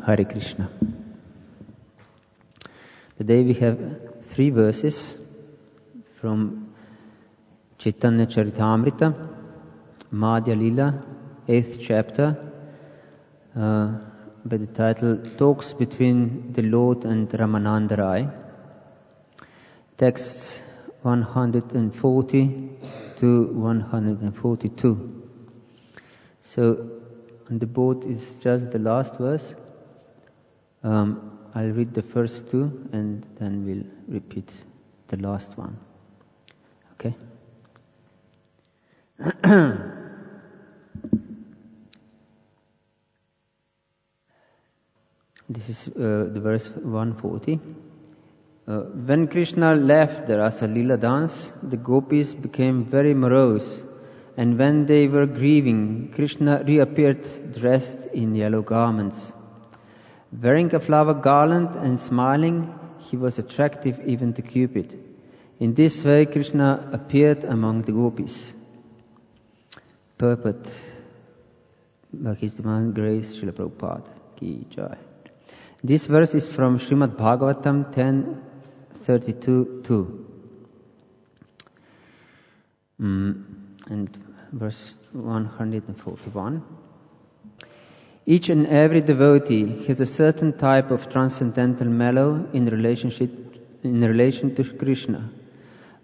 Hare Krishna. Today we have 3 verses from Chaitanya Charitamrita, Madhya Lila 8th chapter, by the title Talks Between the Lord and Ramananda Rai. Texts 140 to 142. So on the board is just the last verse. I'll read the first 2 and then we'll repeat the last one. Okay? This is the verse 140. When Krishna left the Rasa Lila dance, the gopis became very morose, and when they were grieving, Krishna reappeared dressed in yellow garments. Wearing a flower garland and smiling, he was attractive even to Cupid. In this way, Krishna appeared among the gopis. Purport by His Divine Grace, Srila Prabhupada Ki Jai. This verse is from Srimad Bhagavatam 10:32-2. And verse 141. Each and every devotee has a certain type of transcendental mellow in relation to Krishna.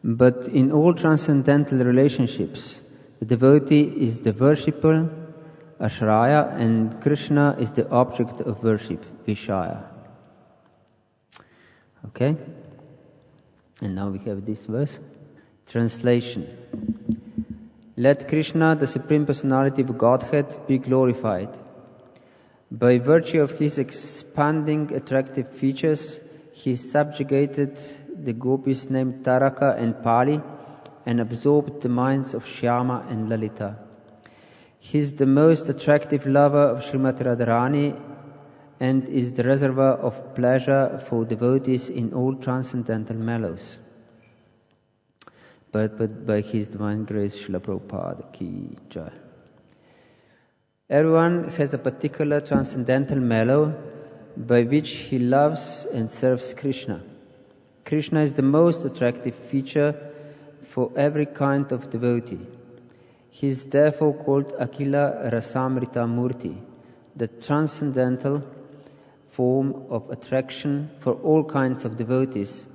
But in all transcendental relationships, the devotee is the worshipper, Ashraya, and Krishna is the object of worship, Vishaya. Okay? And now we have this verse. Translation. Let Krishna, the Supreme Personality of Godhead, be glorified. By virtue of his expanding attractive features, he subjugated the gopis named Taraka and Pali and absorbed the minds of Shyama and Lalita. He is the most attractive lover of Srimati Radharani and is the reservoir of pleasure for devotees in all transcendental mellows. But by His Divine Grace, Srila Prabhupada Ki Jai. Everyone has a particular transcendental mellow by which he loves and serves Krishna. Krishna is the most attractive feature for every kind of devotee. He is therefore called Akila Rasamrita Murti, the transcendental form of attraction for all kinds of devotees,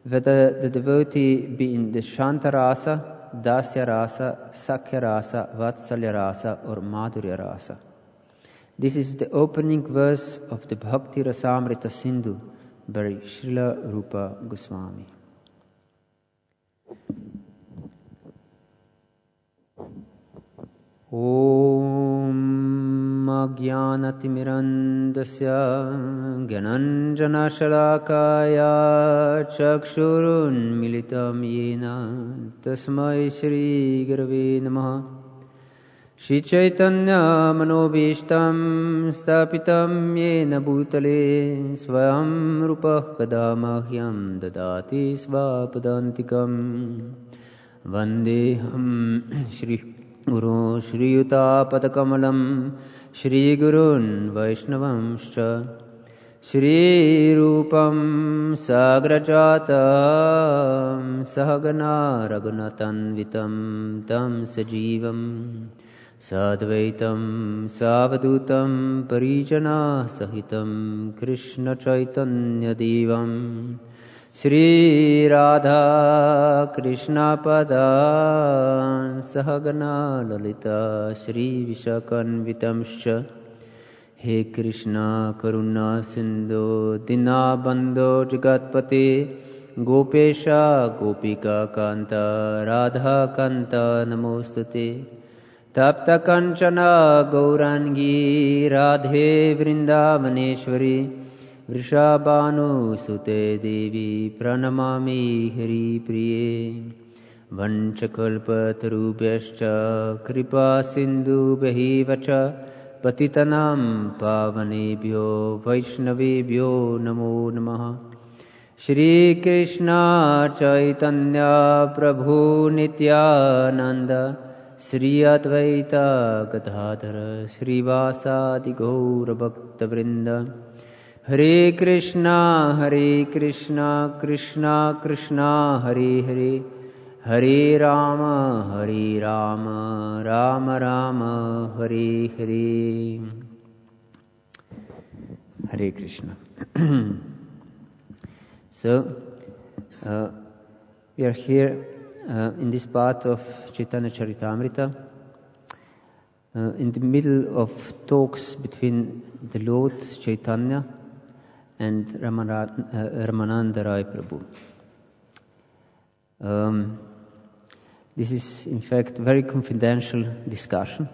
whether the devotee be in the Shanta Rasa, Dasya Rasa, Sakya Rasa, Vatsalya Rasa, or Madhurya Rasa. This is the opening verse of the Bhakti Rasamrita Sindhu by Srila Rupa Goswami. Om Ajnanatimirandasya Gyananjana Shalakaya Chakshurun Militam Yena Tasmai Shri Gurave Namaha Shri Chaitanya Manobishtam Stapitam Yena Bhutale Swayam Rupa Kadamahyam Dadati Svapadantikam Vandeham Shri Guru Shri Yuta Padakamalam Shri Gurun Vaishnavamscha Shri Rupam Sagrajatam Sahagana Raghunatanvitam Tam Sajivam Sadvaitam Savadutam Parijana Sahitam Krishna Chaitanya Devam Shri Radha Krishna Pada Sahagana Lalita Shri Vishakanvitamscha He Krishna Karuna Sindhu Dinabandho Jagatpate Gopesha Gopika Kanta Radha Kanta Namostate Tapta Kanchana Gaurangi Radhe Vrindavaneshwari Vrishabhanu Sute Devi Pranamami Hari Priye Vanchakalpatarubhyascha Kripa Sindhu Behivacha Patitanam Pavanebhyo Vaishnavebhyo Namo Namaha Shri Krishna Chaitanya Prabhu Nityananda Sri Advaita Gadadhara Srivasadi Gaura Bhakta Vrinda. Hare Krishna Krishna Krishna Hare Hare, Hare Rama Rama Rama Hare Hare. Hare Krishna. So, we are here in this part of Chaitanya Charitamrita, in the middle of talks between the Lord Chaitanya and Ramananda Rai Prabhu. This is, in fact, very confidential discussion,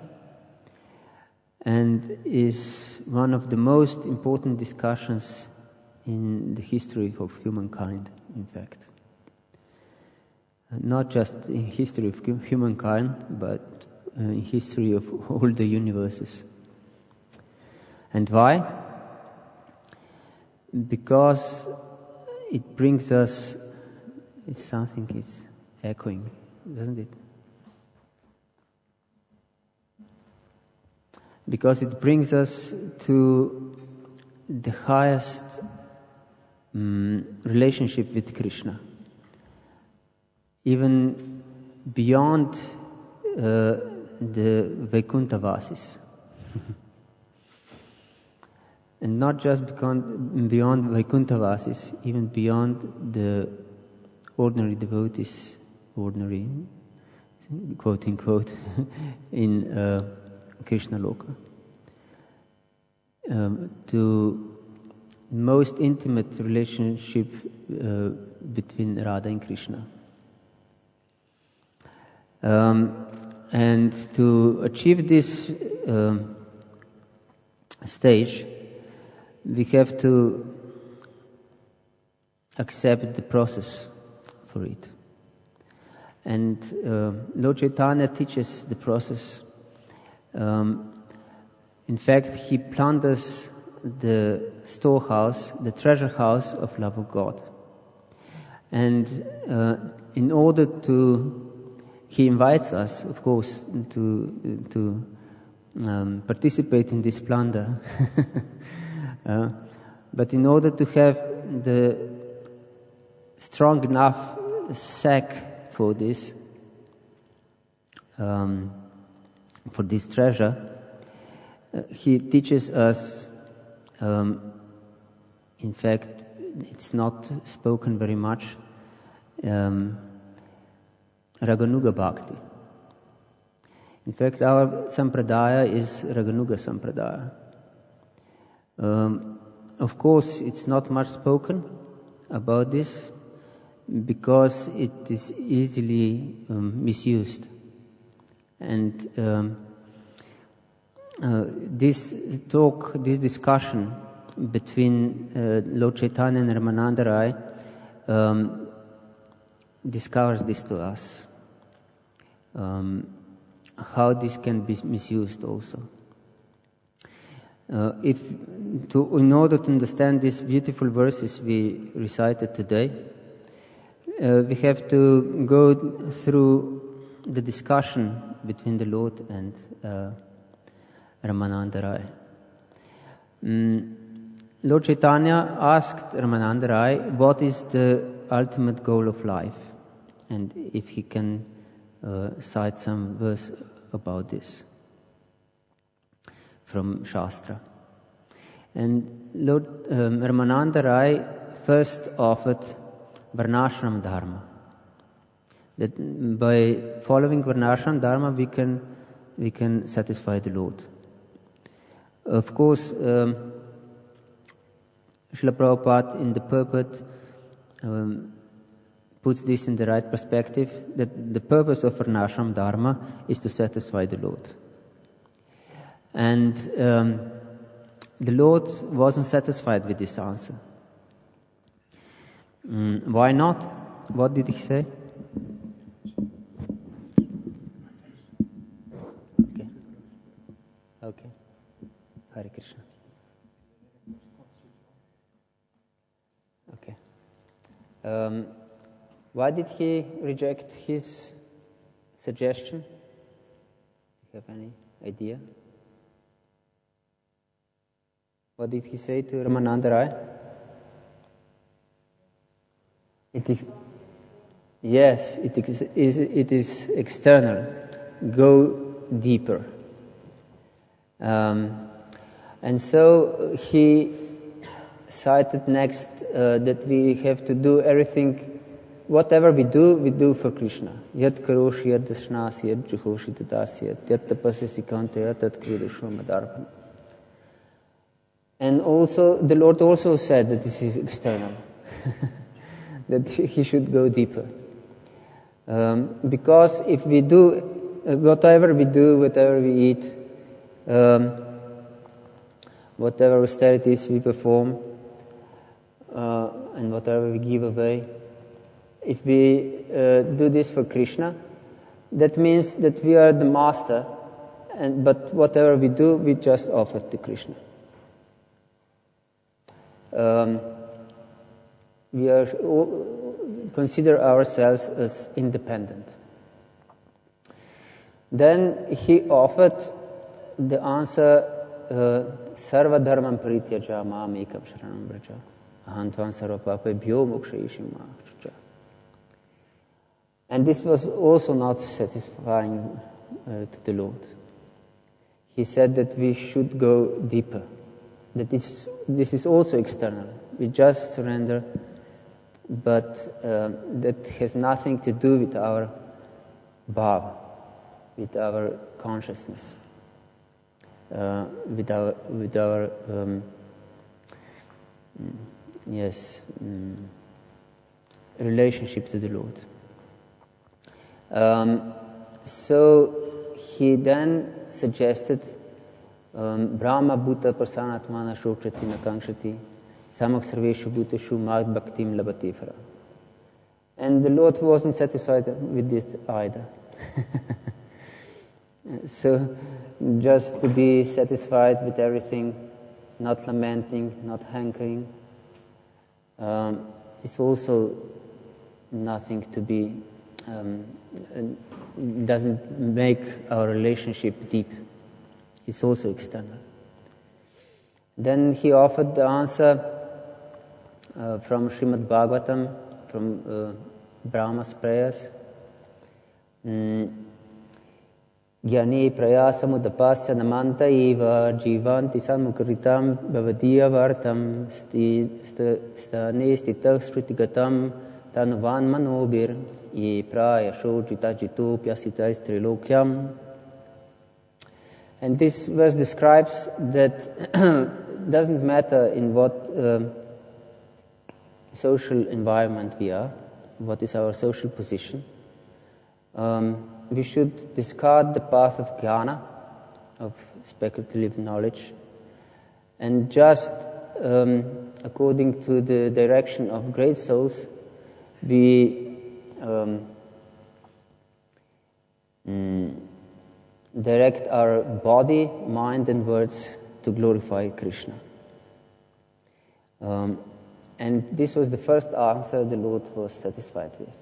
and is one of the most important discussions in the history of humankind, in fact. Not just in history of humankind, but in history of all the universes. And why? Because it brings us, something is echoing, doesn't it? Because it brings us to the highest relationship with Krishna, even beyond the Vaikuntha Vasis. And not just beyond Vaikuntha Vasis, even beyond the ordinary devotees, ordinary, quote unquote, in Krishna Loka. To most intimate relationship between Radha and Krishna. And to achieve this stage, we have to accept the process for it. And Lord Chaitanya teaches the process. In fact, he plunders the storehouse, the treasure house of love of God. And in order to, he invites us, of course, to participate in this plunder. But in order to have the strong enough sack for this treasure, he teaches us, in fact, it's not spoken very much, Raganuga Bhakti. In fact, our sampradaya is Raganuga sampradaya. Of course, it's not much spoken about this because it is easily misused. And this discussion between Lord Chaitanya and Ramananda Rai discovers this to us. How this can be misused also. In order to understand these beautiful verses we recited today, we have to go through the discussion between the Lord and Ramananda Rai. Lord Chaitanya asked Ramananda Rai what is the ultimate goal of life, and if he can cite some verse about this from Shastra. And Lord Ramananda Rai first offered Varnashram Dharma. That by following Varnashram Dharma we can satisfy the Lord. Of course, Srila Prabhupada in the purport puts this in the right perspective, that the purpose of Varnashram Dharma is to satisfy the Lord. And the Lord wasn't satisfied with this answer. Why not? What did he say? Okay. Hare Krishna. Okay. Why did he reject his suggestion? have any idea? What did he say to Ramananda Rai? Yes, it is external. Go deeper. And so he cited next that we have to do everything, whatever we do for Krishna. Yad karoshi, yad dashnasi, yad juhoshi tadasi, yad tapasyasi kante, yad kvidashva madarpana. And also, the Lord also said that this is external, that he should go deeper. Because if we do, whatever we eat, whatever austerities we perform, and whatever we give away, if we do this for Krishna, that means that we are the master, but whatever we do, we just offer to Krishna. We consider ourselves as independent. Then he offered the answer, Sarva dharmam parityaja mam ekam sharanam vraja aham tvam sarva papebhyo mokshayishim ma chucha. And this was also not satisfying to the Lord. He said that we should go deeper, that this is also external. We just surrender, but that has nothing to do with our bhava, with our consciousness, with our relationship to the Lord. So he then suggested Brahma Bhuta Prasanatmana Shokshati Nakankshati Samak Sarveshu Bhutashu Mad Bhaktim Labatifara. And the Lord wasn't satisfied with this either. So just to be satisfied with everything, not lamenting, not hankering, is also nothing to be, doesn't make our relationship deep. It's also external. Then he offered the answer from Srimad Bhagavatam, from Brahma's prayers. Gyani prayasamudapasya namanta eva jivanti sanmukritam bhavadiya vartam stane stitah shrutigatam tanuvan manobir ye prayasho jita pyasita trilokyam. And this verse describes that doesn't matter in what social environment we are, what is our social position. We should discard the path of jnana, of speculative knowledge, and just according to the direction of great souls, we direct our body, mind and words to glorify Krishna. And this was the first answer the Lord was satisfied with.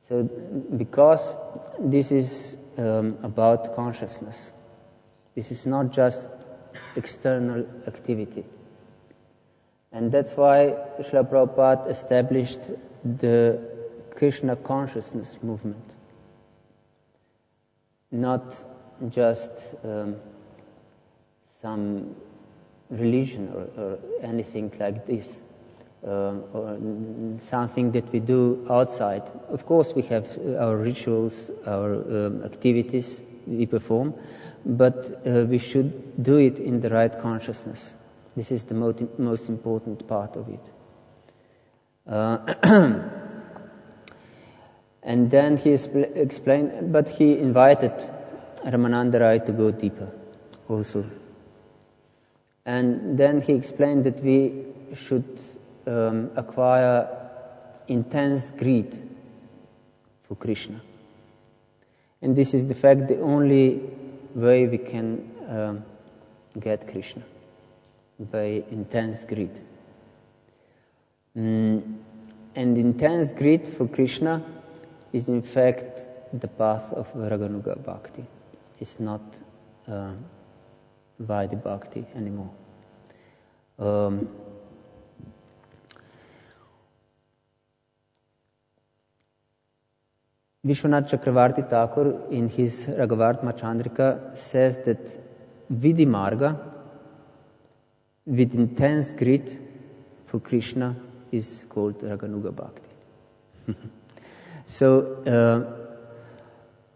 So, because this is about consciousness, this is not just external activity. And that's why Srila Prabhupada established the Krishna consciousness movement. Not just some religion or anything like this, or something that we do outside. Of course, we have our rituals, our activities we perform, but we should do it in the right consciousness. This is the most important part of it. And then he explained, but he invited Ramananda Rai to go deeper also. And then he explained that we should acquire intense greed for Krishna. And this is the fact, the only way we can get Krishna, by intense greed. And intense greed for Krishna is in fact the path of Raganuga Bhakti. is not Vaidhi Bhakti anymore. Vishwanath Chakravarti Thakur in his Raghavartma Chandrika says that Vidhi Marga, with intense greed for Krishna, is called Raganuga Bhakti. So,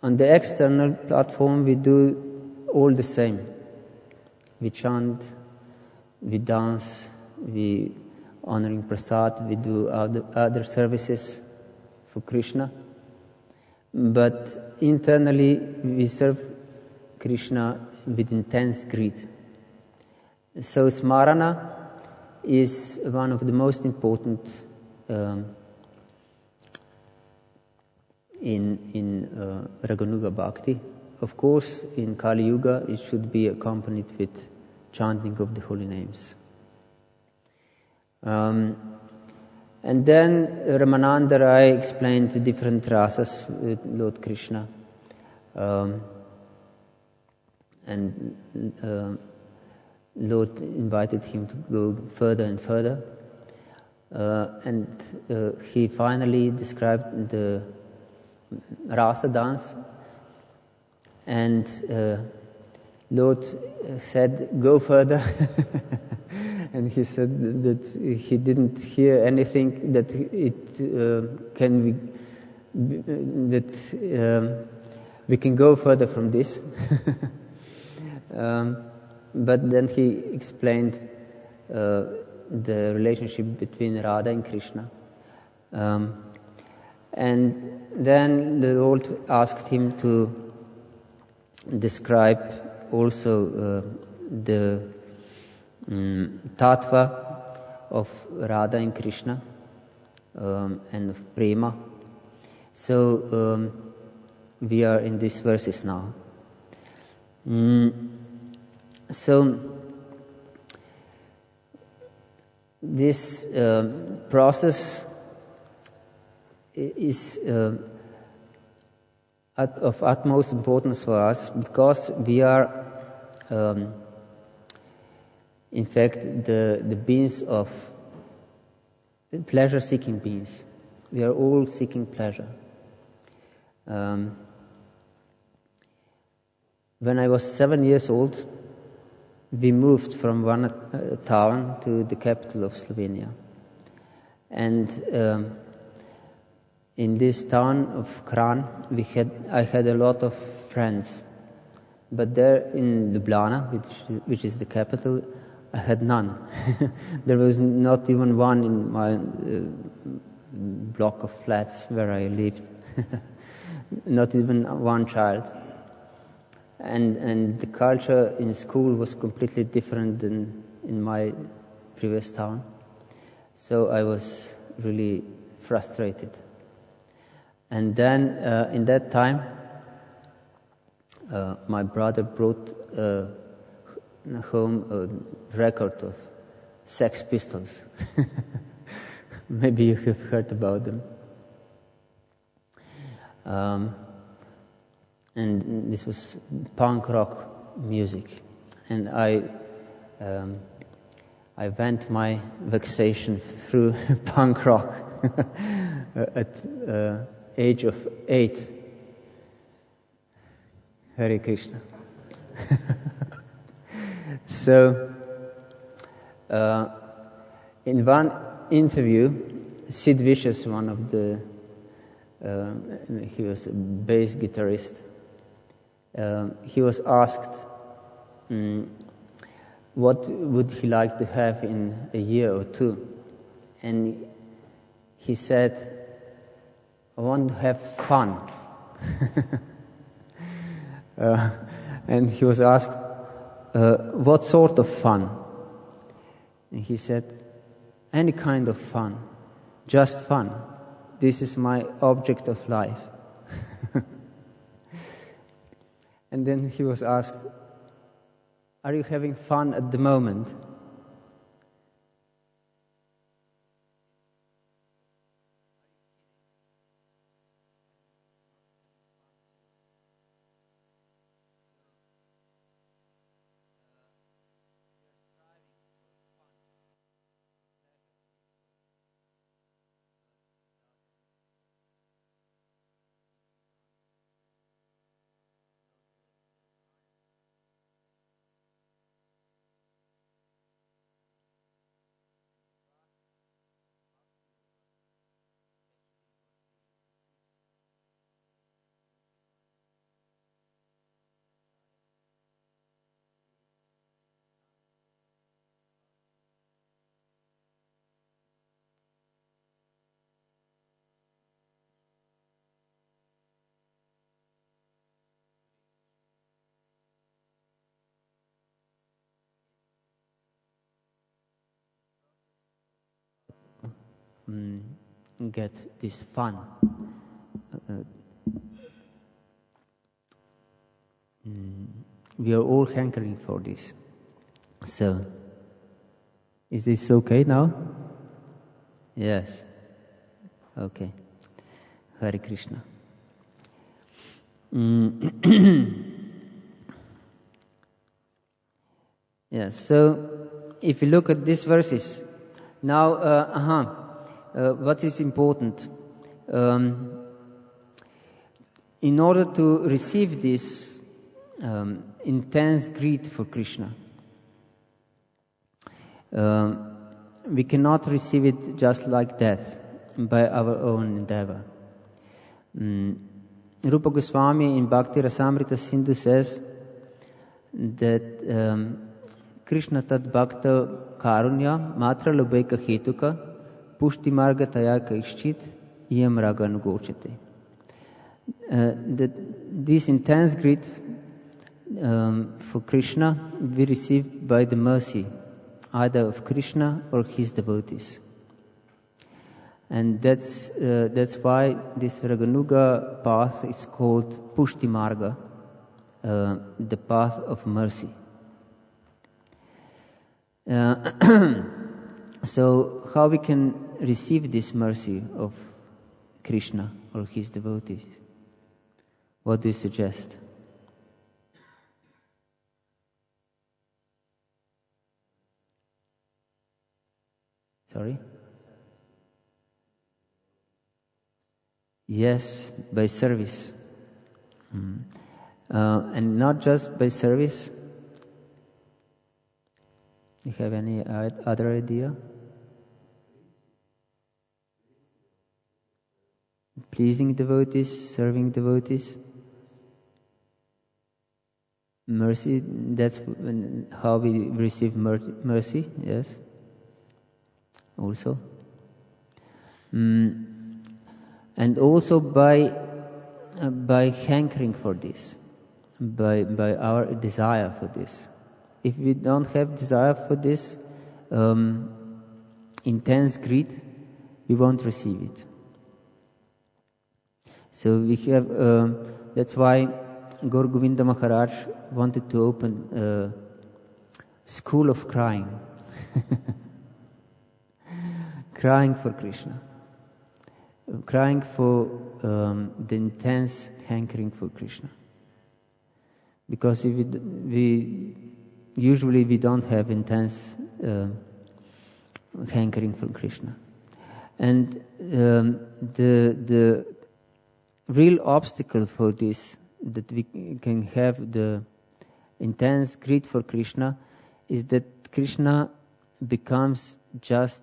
on the external platform, we do all the same. We chant, we dance, we honoring prasad, we do other services for Krishna. But internally, we serve Krishna with intense greed. So Smarana is one of the most important in Raganuga Bhakti. Of course, in Kali Yuga, it should be accompanied with chanting of the holy names. And then Ramananda Rai explained the different rasas with Lord Krishna. And Lord invited him to go further and further. And he finally described the rasa dance. And Lord said, go further. And he said that he didn't hear anything that it can be, that we can go further from this. But then he explained the relationship between Radha and Krishna. And then the Lord asked him to describe also the tattva of Radha and Krishna and of prema. So we are in these verses now. So this process is of utmost importance for us, because we are in fact the beings of pleasure-seeking beings. We are all seeking pleasure. When I was 7 years old, we moved from one town to the capital of Slovenia. And in this town of Kranj, I had a lot of friends. But there in Ljubljana, which is the capital, I had none. There was not even one in my block of flats where I lived. Not even one child. And the culture in school was completely different than in my previous town. So I was really frustrated. And then in that time, my brother brought home a record of Sex Pistols. Maybe you have heard about them. And this was punk rock music. And I vent my vexation through punk rock at age of 8. Hare Krishna. So, in one interview, Sid Vicious, one of the, he was a bass guitarist, he was asked what would he like to have in a year or two. And he said, I want to have fun. And he was asked, what sort of fun? And he said, any kind of fun, just fun. This is my object of life. And then he was asked, are you having fun at the moment? get this fun. We are all hankering for this. So, is this okay now? Yes. Okay. Hare Krishna. Yes, so if you look at these verses, now, what is important? In order to receive this intense greed for Krishna, we cannot receive it just like that, by our own endeavor. Rupa Goswami in Bhakti Rasamrita Sindhu says that Krishna tad bhakta karunya matra lobeka hetuka pushti marga taya kaishchit yam raga anugochate. That this intense greed for Krishna we receive by the mercy either of Krishna or his devotees. And that's why this Raganuga path is called Pushti Marga, the path of mercy. So how we can receive this mercy of Krishna or his devotees? What do you suggest? Sorry? Yes, by service. And not just by service. You have any other idea? Pleasing devotees, serving devotees. Mercy, that's how we receive mercy, yes. Also. And also by hankering for this, by our desire for this. If we don't have desire for this intense greed, we won't receive it. So we have, that's why Gaur Govinda Maharaj wanted to open a school of crying. Crying for Krishna. Crying for the intense hankering for Krishna. Because if we usually we don't have intense hankering for Krishna. And the real obstacle for this, that we can have the intense greed for Krishna, is that Krishna becomes just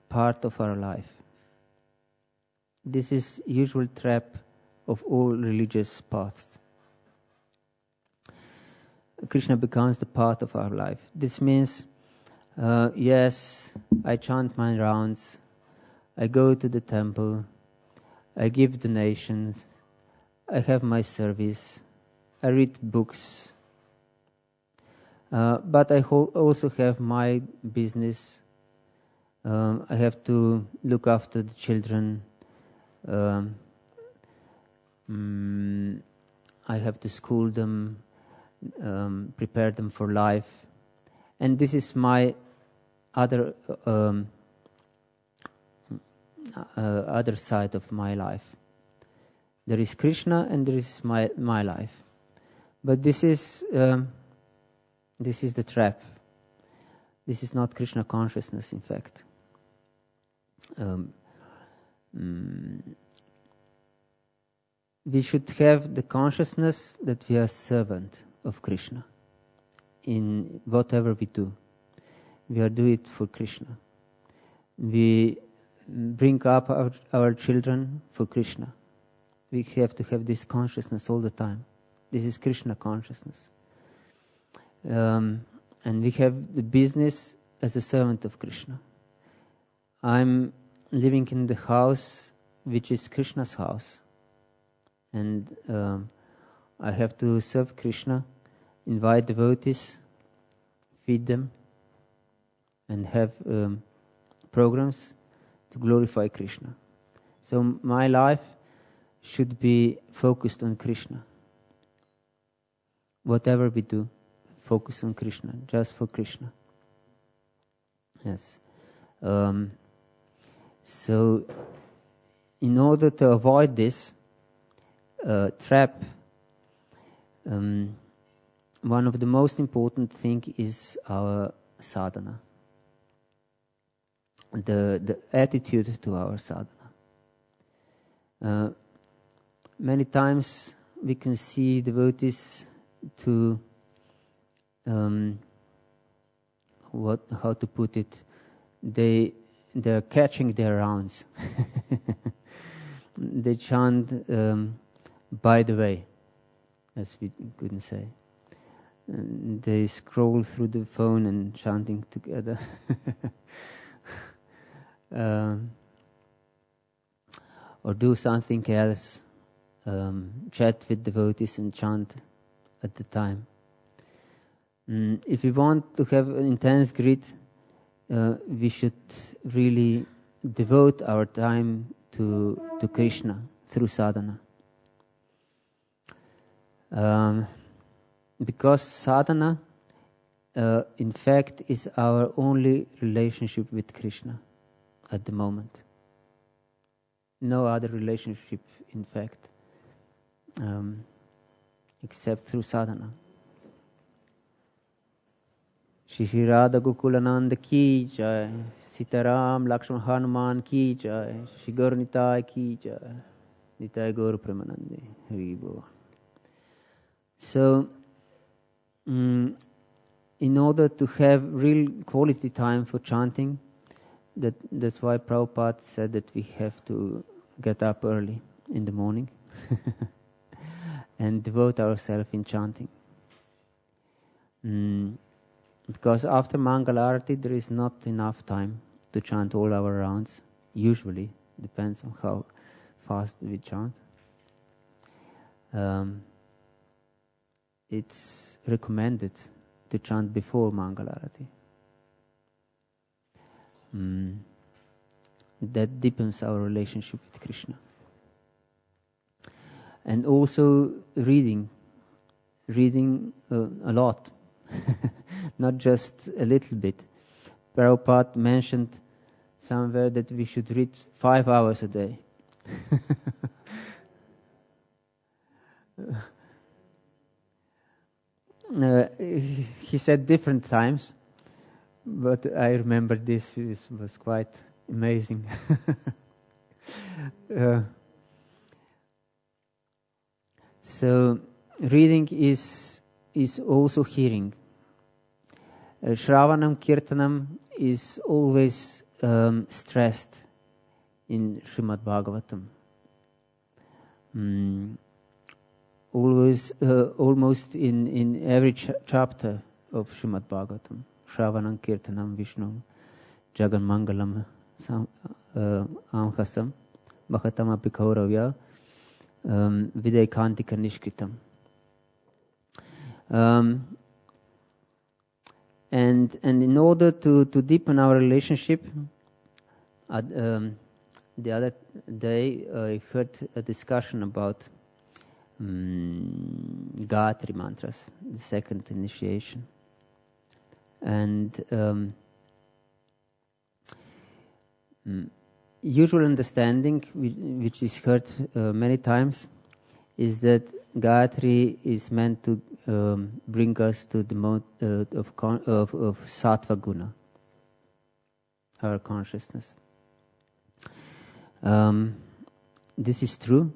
part of our life. This is usual trap of all religious paths. Krishna becomes the part of our life. This means, yes, I chant my rounds, I go to the temple, I give donations, I have my service, I read books, but I also have my business. I have to look after the children. I have to school them, prepare them for life. And this is my other side of my life. There is Krishna and there is my life. But this is the trap. This is not Krishna consciousness, in fact. We should have the consciousness that we are servant of Krishna in whatever we do. We are doing it for Krishna. We bring up our children for Krishna. We have to have this consciousness all the time. This is Krishna consciousness. And we have the business as a servant of Krishna. I'm living in the house which is Krishna's house. And I have to serve Krishna, invite devotees, feed them, and have programs to glorify Krishna. So my life should be focused on Krishna. Whatever we do, focus on Krishna, just for Krishna. Yes. So, in order to avoid this trap, one of the most important thing is our sadhana, the attitude to our sadhana. Many times we can see devotees to how to put it, they're catching their rounds. They chant by the way, as we couldn't say. They scroll through the phone and chanting together. Or do something else, chat with devotees and chant at the time. If we want to have intense greed, we should really devote our time to Krishna through sadhana. Because sadhana, in fact, is our only relationship with Krishna at the moment. No other relationship, in fact, except through sadhana. Shri Radha Gokulananda ki jai, Sitaram Lakshman Hanuman ki jai, Shri Gaur Nitai ki jai, Nitai Gaur Premanande, Haribo. So, in order to have real quality time for chanting, that's why Prabhupada said that we have to get up early in the morning and devote ourselves in chanting. Because after Mangala Arati there is not enough time to chant all our rounds. Usually, depends on how fast we chant. It's recommended to chant before Mangala Arati. That deepens our relationship with Krishna. And also reading a lot, not just a little bit. Prabhupada mentioned somewhere that we should read 5 hours a day. He said different times, but I remember this was quite amazing. So reading is also hearing. Shravanam Kirtanam is always stressed in Srimad Bhagavatam. Almost in every chapter of Srimad Bhagavatam. Shravanam Kirtanam Vishnu Jagan Mangalam Amhasam Bhakatam Apikauravya Vidaikantika Nishkritam. And in order to deepen our relationship, the other day I heard a discussion about Gayatri mantras, the second initiation. And usual understanding, which is heard many times, is that Gayatri is meant to bring us to the mode of sattva guna, our consciousness. This is true,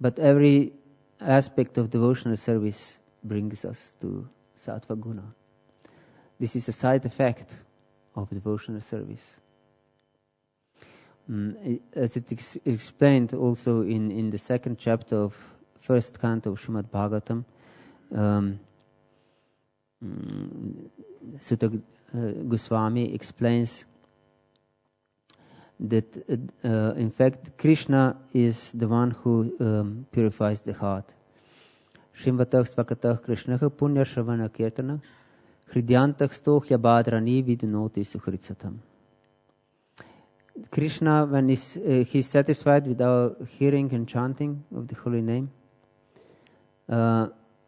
but every aspect of devotional service brings us to sattva guna. This is a side effect of devotional service. As it is explained also in the second chapter of first canto of Srimad Bhagavatam, Sutta Goswami explains that in fact Krishna is the one who purifies the heart. Shrimvatah svakatah Krishnaha punya shravana kirtana hridyantah stohya badrani vidunoti sukhritsatam. Krishna, when he's satisfied with our hearing and chanting of the holy name,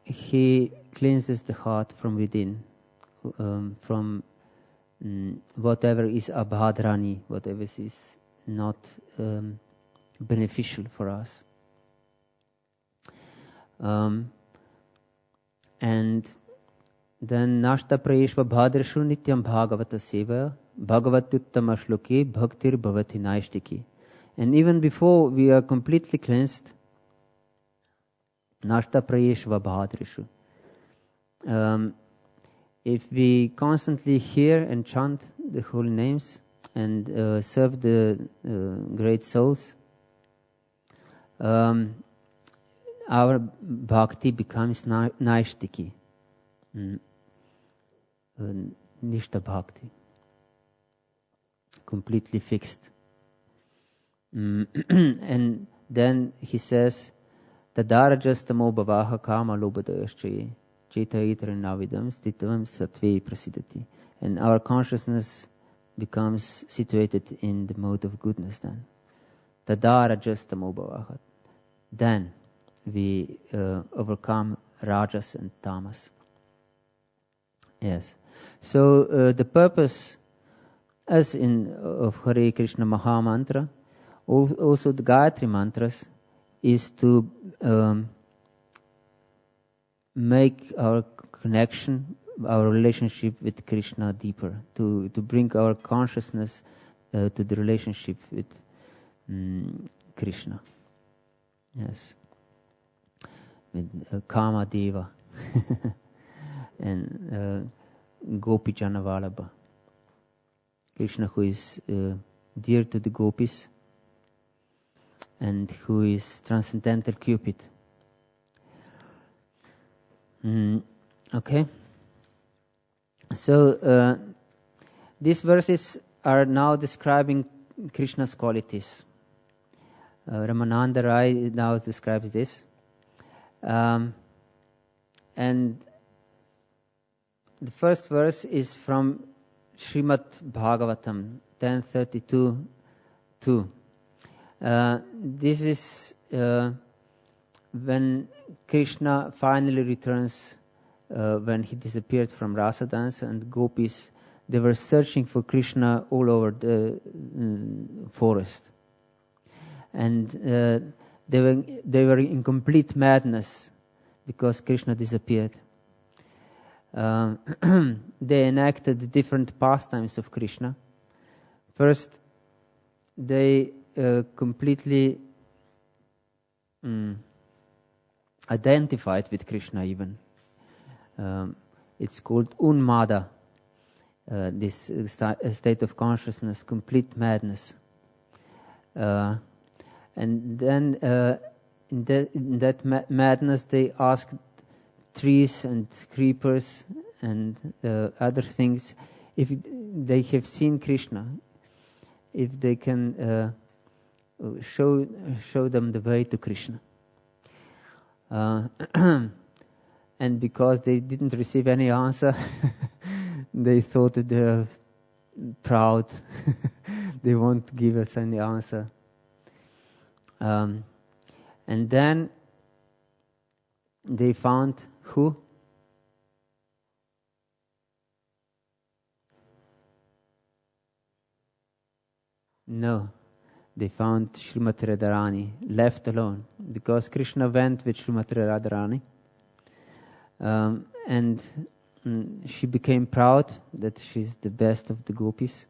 he cleanses the heart from within, from whatever is abhadrani, whatever is not beneficial for us. And then Nashta Prayeshva Bhadrishu Nityam Bhagavata Seva Bhagavatuttama Shloke Bhaktir Bhavati Naishtiki. And even before we are completely cleansed, Nashta Prayeshva Bhadrishu. If we constantly hear and chant the holy names and serve the great souls, our bhakti becomes naishtiki, nishta bhakti, completely fixed. And then he says, Tadarajastamo bhavaha kama lobhadayaschaye Chaitayitra navidam stitavam sattve prasidati. And our consciousness becomes situated in the mode of goodness then. Tadarajastamo bhavaha. Then we overcome rajas and tamas. Yes. So the purpose, as of Hare Krishna Maha Mantra, also the Gayatri mantras, is to make our connection, our relationship with Krishna deeper, to bring our consciousness to the relationship with Krishna. Yes. With Kama Deva and Gopi Jana Vallabha. Krishna, who is dear to the gopis and who is transcendental Cupid. Okay. So these verses are now describing Krishna's qualities. Ramananda Rai now describes this. And the first verse is from Srimad Bhagavatam 10:32-2. This is when Krishna finally returns, when he disappeared from Rasa dance, and gopis, they were searching for Krishna all over the forest. And they were in complete madness because Krishna disappeared. They enacted different pastimes of Krishna. First, they completely identified with Krishna even. It's called Unmada, this state of consciousness, complete madness. And then in that madness they asked trees and creepers and other things if they have seen Krishna, if they can show them the way to Krishna. And because they didn't receive any answer, they thought that they're proud. They won't give us any answer. And then they found who? No, they found Srimati Radharani, left alone, because Krishna went with Srimati Radharani. And she became proud that she's the best of the gopis.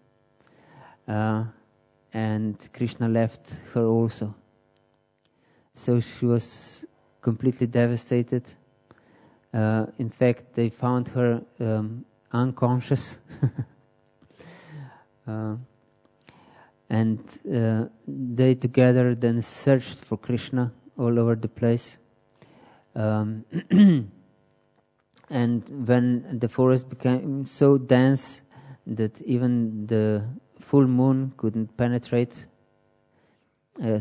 And Krishna left her also. So she was completely devastated. In fact, they found her unconscious. And they together then searched for Krishna all over the place. And when the forest became so dense that even the full moon couldn't penetrate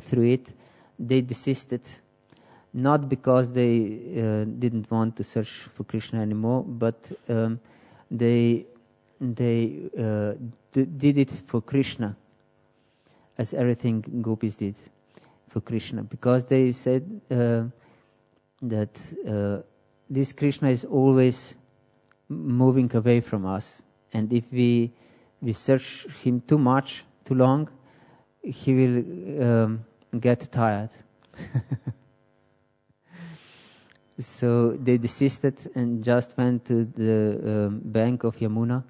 through it, they desisted. Not because they didn't want to search for Krishna anymore, but they did it for Krishna. as everything gopis did for Krishna, because they said that this Krishna is always moving away from us, and if we search him too much, too long, he will get tired. So they desisted and just went to the bank of Yamuna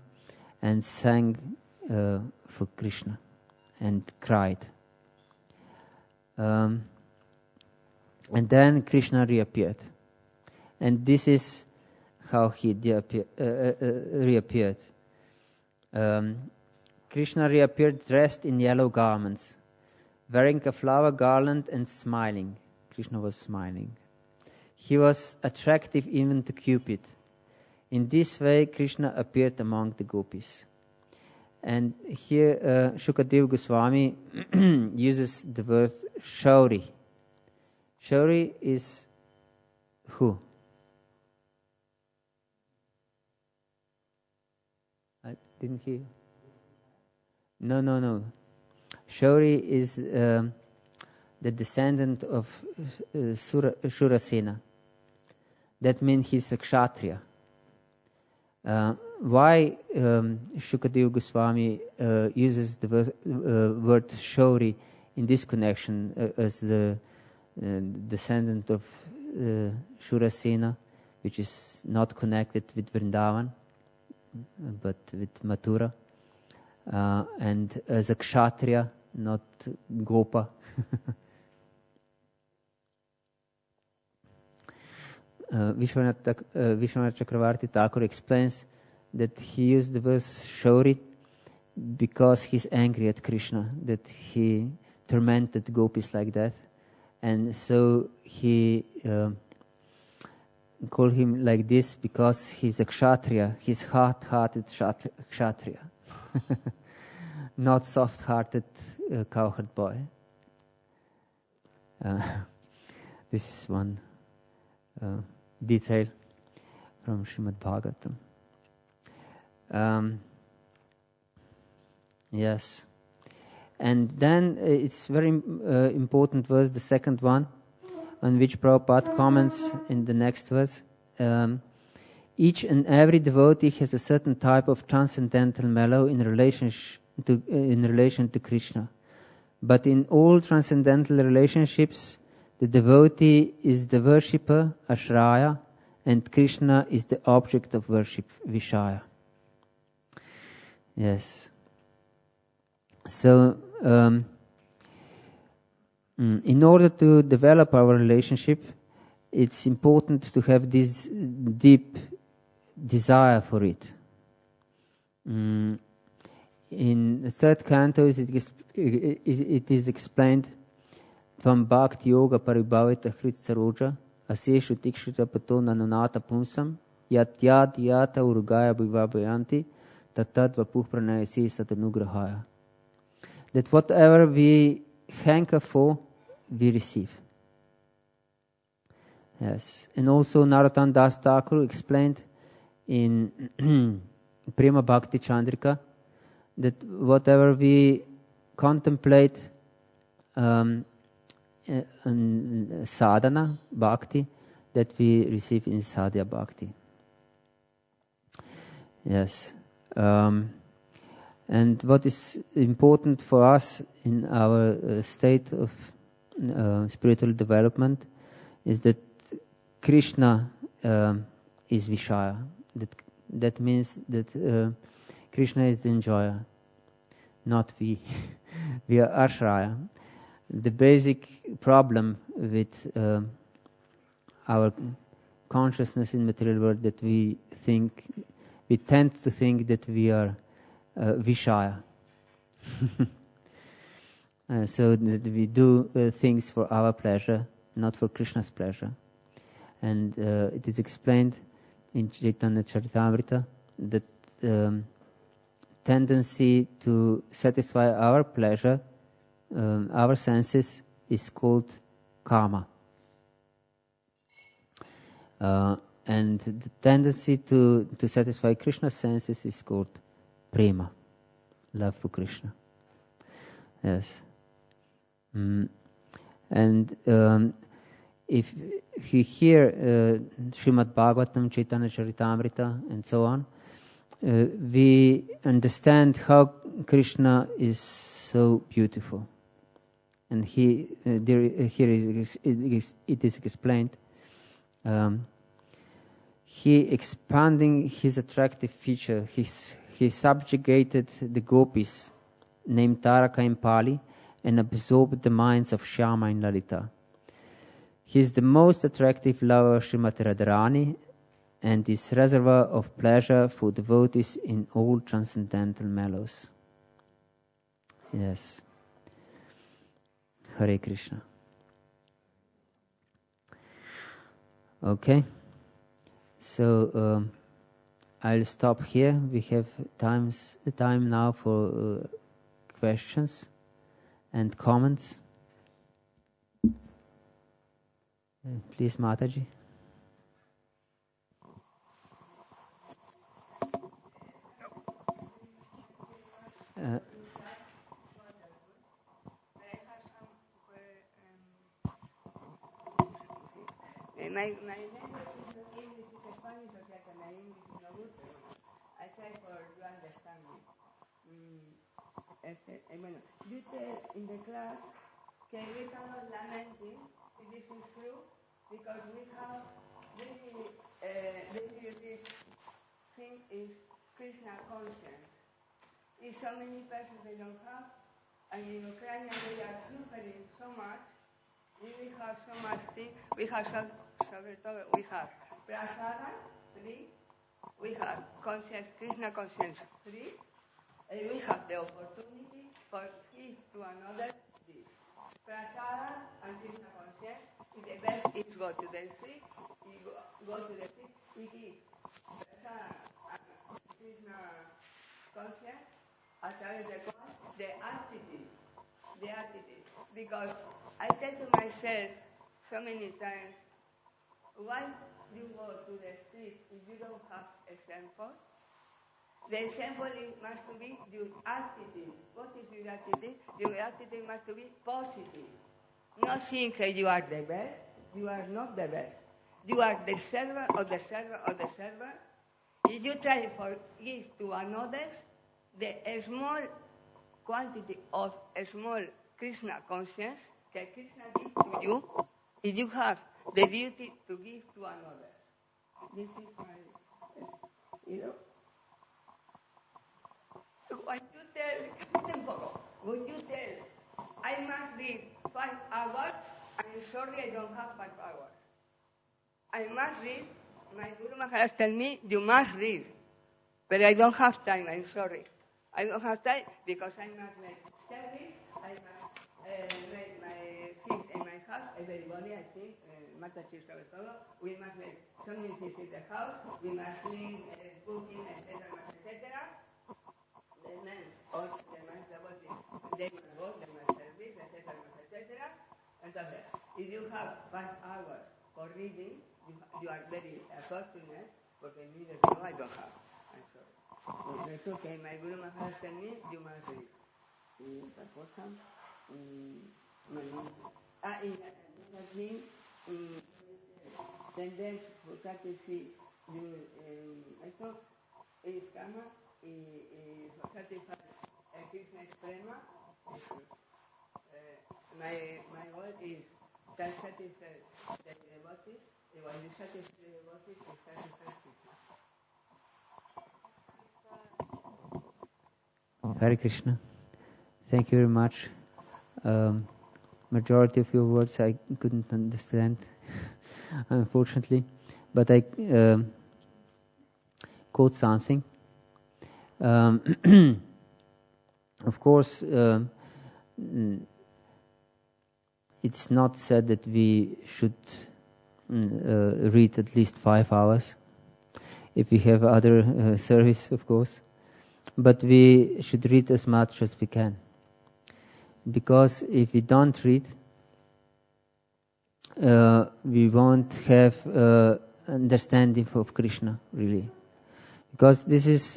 and sang for Krishna and cried. And then Krishna reappeared. And this is how he reappeared. Krishna reappeared dressed in yellow garments, wearing a flower garland and smiling. Krishna was smiling. He was attractive even to Cupid. In this way, Krishna appeared among the gopis. And here Shukadeva Goswami uses the word Shauri. Shauri is who? I didn't hear. No. Shauri is the descendant of Shurasena. That means he's a Kshatriya. Why Shukadeva Goswami uses the word Shauri in this connection as the descendant of Shurasena, which is not connected with Vrindavan, but with Mathura, and as a Kshatriya, not Gopa. Vishwanath Chakravarti Thakur explains that he used the word Shauri because he's angry at Krishna, that he tormented gopis like that. And so he called him like this because he's a Kshatriya, he's hard-hearted Kshatriya, not soft-hearted cowherd boy. This is one detail from Srimad Bhagavatam. Yes. And then it's very important verse, the second one, on which Prabhupada comments in the next verse. Each and every devotee has a certain type of transcendental mellow in relation to Krishna. But in all transcendental relationships, the devotee is the worshipper, Ashraya, and Krishna is the object of worship, Vishaya. Yes. So, in order to develop our relationship, it's important to have this deep desire for it. In the third canto, it is explained, Tvam bhakti yoga paribhavita hrit saroja aseshu tikshita pato nanunata punsam yat yata urugaya bhivabhayanti tatad vapuh pranayasi satanugrahaya. That whatever we hanker for, we receive. Yes. And also Narottam Das Thakur explained in Prema Bhakti Chandrika that whatever we contemplate in sadhana, bhakti, that we receive in sadhya bhakti. Yes. And what is important for us in our state of spiritual development is that Krishna is Vishaya. That means that Krishna is the enjoyer, not we. We are Ashraya. The basic problem with our consciousness in material world that we tend to think that we are Vishaya. So that we do things for our pleasure, not for Krishna's pleasure. And it is explained in Chaitanya Charitamrita that tendency to satisfy our pleasure, our senses, is called karma. And the tendency to satisfy Krishna's senses is called prema, love for Krishna. Yes. And if we hear Srimad Bhagavatam, Chaitanya Charitamrita, and so on, we understand how Krishna is so beautiful. And here it is explained. He expanding his attractive feature, he subjugated the gopis, named Taraka in Pali, and absorbed the minds of Shyama in Lalita. He is the most attractive lover of Srimati Radharani, and is reservoir of pleasure for devotees in all transcendental mellows. Yes. Hare Krishna. Okay. So I'll stop here. We have time now for questions and comments. Please, Mataji. My language is not English, it's Spanish, o sea que my English is no good, pero I try for you understand me. Bueno, you tell in the class que we cannot lamenting, if this is true, because we have this thing is Krishna conscience. If so many persons they don't have, and in Ukraine they are suffering so much. We have so much things. We have we have prasada, 3. We have conscience, Krishna conscience, 3. And we have the opportunity for give to another this. Prasada and Krishna conscience is the best. Is go to the street. Go to the street. We give prasada and Krishna conscience as the attitude. The attitude. Because I tell to myself so many times, why do you go to the street if you don't have a example? The example must be your attitude. What is your attitude? Your attitude must be positive. Not think you are the best. You are not the best. You are the servant of the servant of the servant. If you try to give to another the small quantity of a small Krishna conscience that Krishna gives to you, if you have the duty to give to another. This is my, when you tell, I must read 5 hours, I'm sorry I don't have 5 hours. I must read, my Guru Maharaj tell me, you must read. But I don't have time, I'm sorry. I don't have time because I must make service, I must make my things in my house, everybody, I think, Mataji sobre todo, we must make so many things in the house, we must clean, cooking, etc., etc. The men, or the man's body, they must go, they must service, etc., etc. Entonces, if you have 5 hours for reading, you are very fortunate, porque me no, I don't have. I'm sorry. It's okay, my Guru Maharaj tell me, you must read. Y otra cosa, tendencia, buscarte si esto es cama y satisfy Krishna extrema. My goal is to satisfy the devotees, and when you satisfy the devotees, you satisfy Krishna. Hare Krishna. Thank you very much. Majority of your words I couldn't understand, unfortunately, but I quote something. Of course, it's not said that we should read at least 5 hours if we have other service, of course, but we should read as much as we can. Because if we don't read, we won't have understanding of Krishna, really. Because this is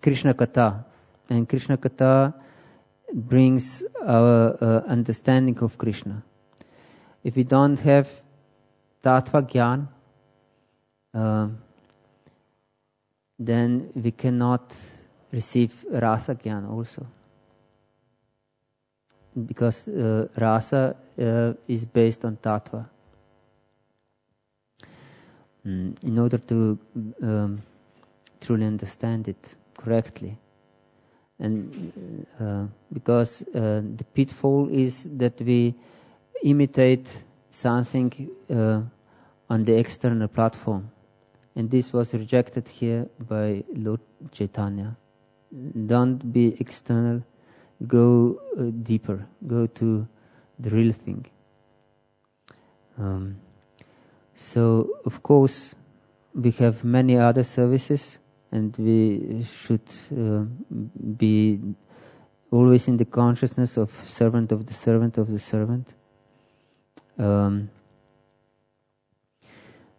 Krishna Katha. And Krishna Katha brings our understanding of Krishna. If we don't have Tattva Gyan, then we cannot receive Rasa Gyan also. Because Rasa is based on Tattva. In order to truly understand it correctly. And because the pitfall is that we imitate something on the external platform. And this was rejected here by Lord Chaitanya. Don't be external, go deeper, go to the real thing. So, of course, we have many other services, and we should be always in the consciousness of servant of the servant of the servant.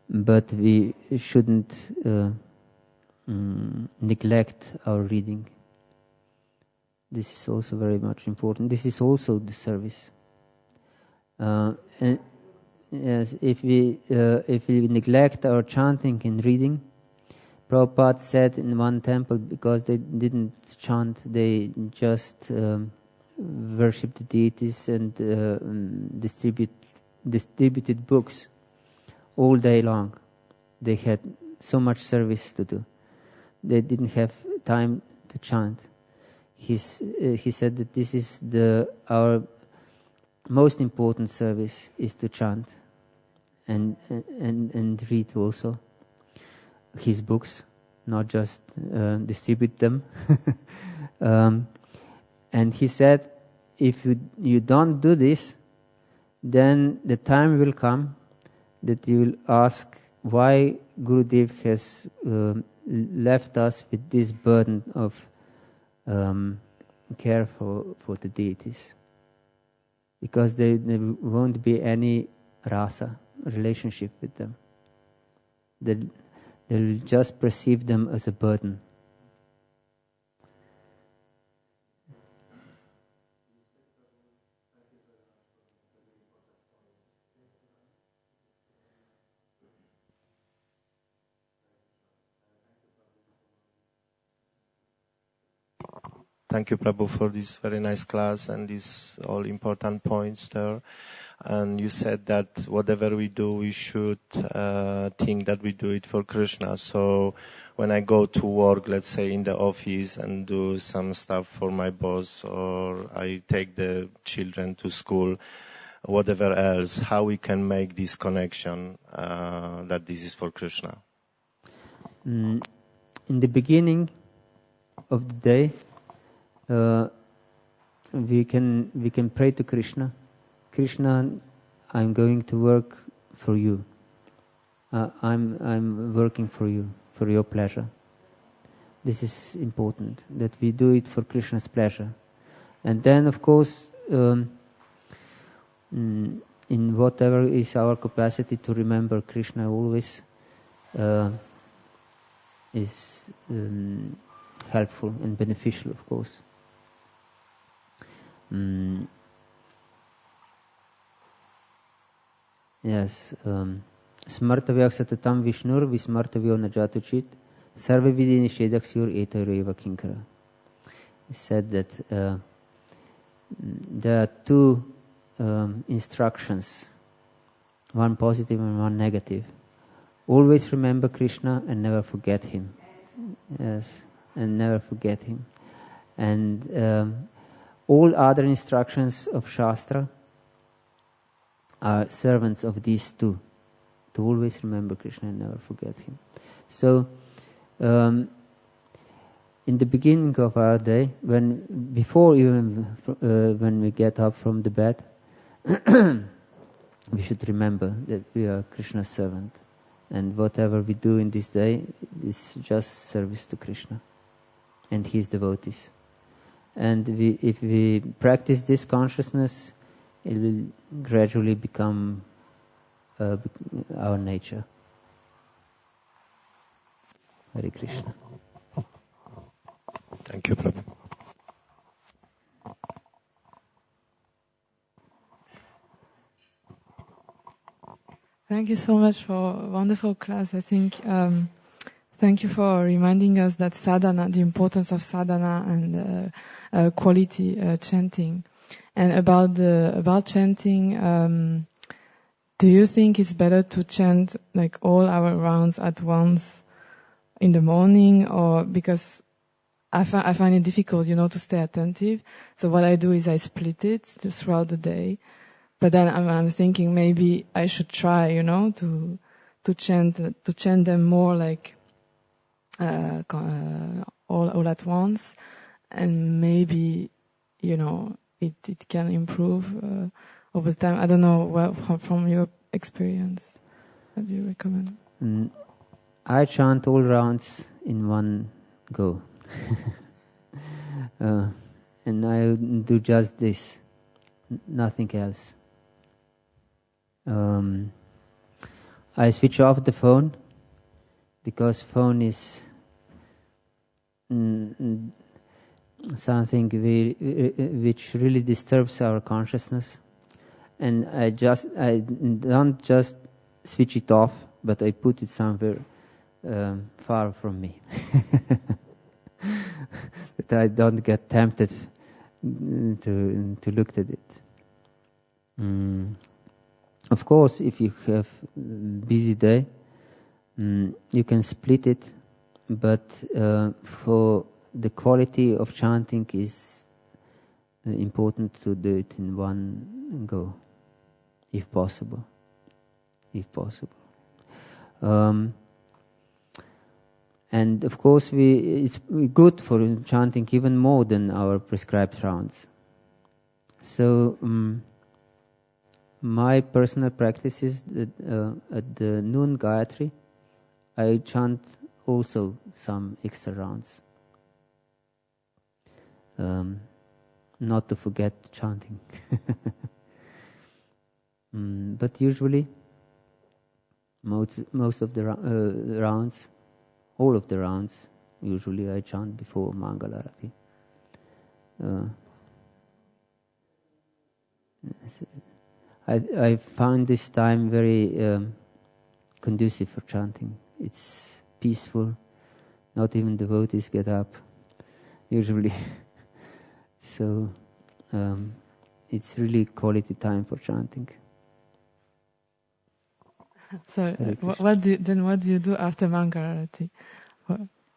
But we shouldn't neglect our reading. This is also very much important. This is also the service. And yes, if we neglect our chanting and reading, Prabhupada said in one temple, because they didn't chant, they just worshipped the deities and distributed books all day long. They had so much service to do. They didn't have time to chant. He said that this is our most important service is to chant and read also his books, not just distribute them. And he said, if you don't do this, then the time will come that you will ask why Gurudev has left us with this burden of care for the deities. Because there won't be any rasa, relationship with them. They'll just perceive them as a burden. Thank you, Prabhu, for this very nice class and these all important points there. And you said that whatever we do, we should think that we do it for Krishna. So when I go to work, let's say in the office, and do some stuff for my boss, or I take the children to school, whatever else, how we can make this connection that this is for Krishna? In the beginning of the day, we can pray to Krishna. Krishna, I'm going to work for you. I'm working for you, for your pleasure. This is important, that we do it for Krishna's pleasure. And then, of course, in whatever is our capacity to remember Krishna always is helpful and beneficial, of course. Yes. Smartavyak satatam vishnur vismartavyo najatuchit sarva vidi nishedaksyur etaireva kinkara. He said that there are two instructions, one positive and one negative. Always remember Krishna and never forget him. Yes, and never forget him. And all other instructions of Shastra are servants of these two, to always remember Krishna and never forget him. So, in the beginning of our day, before when we get up from the bed, we should remember that we are Krishna's servant, and whatever we do in this day is just service to Krishna and his devotees. And if we practice this consciousness, it will gradually become our nature. Hare Krishna. Thank you, Prabhu. Thank you so much for a wonderful class. I think, thank you for reminding us that sadhana, the importance of sadhana and quality chanting. And about chanting, do you think it's better to chant like all our rounds at once in the morning, or because I find it difficult, to stay attentive. So what I do is I split it just throughout the day. But then I'm thinking maybe I should try, to chant them more like all at once, and maybe it can improve over time. I don't know from your experience. What do you recommend? I chant all rounds in one go. And I do just this, nothing else. I switch off the phone, because phone is something which really disturbs our consciousness. And I don't just switch it off, but I put it somewhere far from me. That I don't get tempted to look at it. Of course, if you have a busy day, you can split it, but for the quality of chanting is important to do it in one go, if possible. And of course, it's good for chanting even more than our prescribed rounds. So my personal practice is that at the noon Gayatri, I chant also some extra rounds. Not to forget chanting. But usually, most of the rounds, all of the rounds, usually I chant before Mangalarati. I find this time very conducive for chanting. It's peaceful. Not even devotees get up, usually. So it's really quality time for chanting. So what do you do after Mangalarati?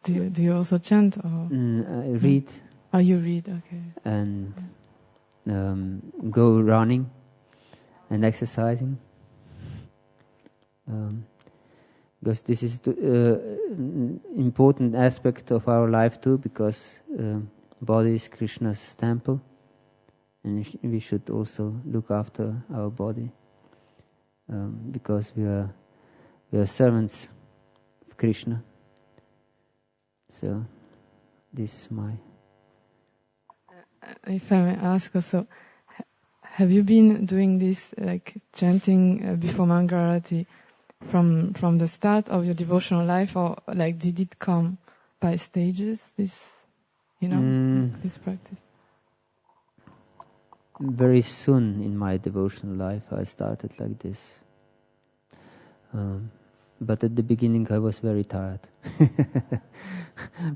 Do you also chant or I read. Oh, you read, okay. And go running and exercising. Because this is important aspect of our life too, because body is Krishna's temple, and we should also look after our body, because we are servants of Krishna. So this is my... If I may ask also, have you been doing this like chanting before Mangalarati from the start of your devotional life, or like did it come by stages? This practice. Very soon in my devotional life, I started like this. But at the beginning, I was very tired.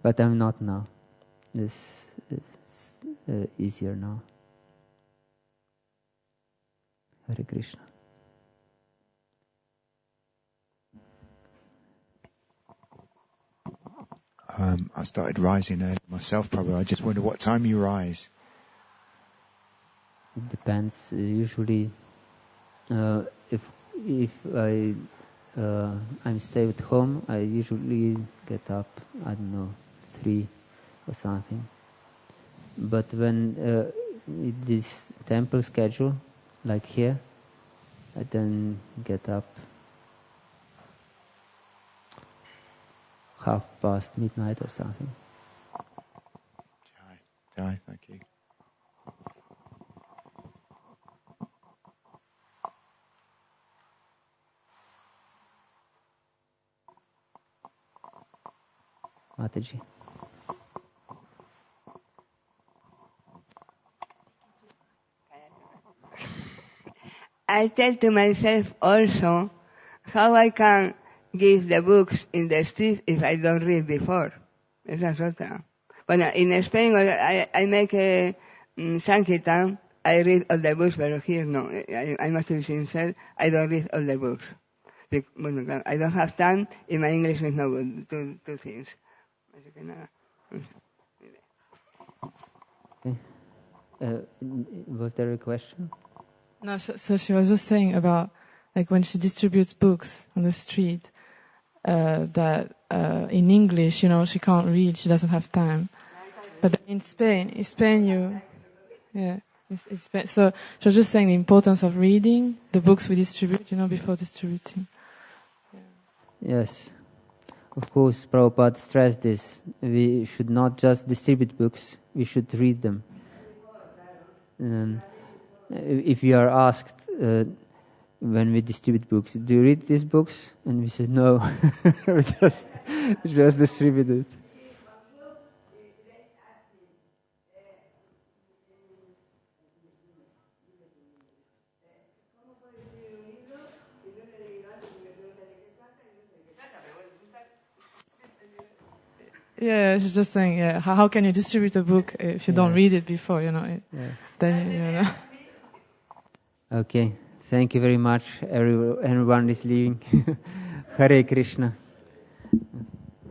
But I'm not now. This is easier now. Hare Krishna. I started rising early myself, probably. I just wonder what time you rise. It depends. Usually, if I'm stay at home, I usually get up, 3 or something. But when this temple schedule, like here, I then get up midnight midnight or something. Jai, thank you. Mataji. I tell to myself also how I can give the books in the street if I don't read before. Esa es otra. Bueno, in Spain, I make a Sankirtan, I read all the books, but here no. I must be sincere, I don't read all the books. Bueno, I don't have time, and my English is no good, two things. Así que nada. Was there a question? No, so she was just saying about like when she distributes books on the street, that in English, she can't read, she doesn't have time. But in Spain you, yeah, it's Spain. So she was just saying the importance of reading the books we distribute, before distributing. Yeah. Yes. Of course, Prabhupada stressed this. We should not just distribute books, we should read them. If you are asked when we distribute books, do you read these books? And we said no, we just distribute it. Yeah, she's just saying, how can you distribute a book if you don't read it before, Then, Okay, thank you very much. Everyone is leaving. Hare Krishna.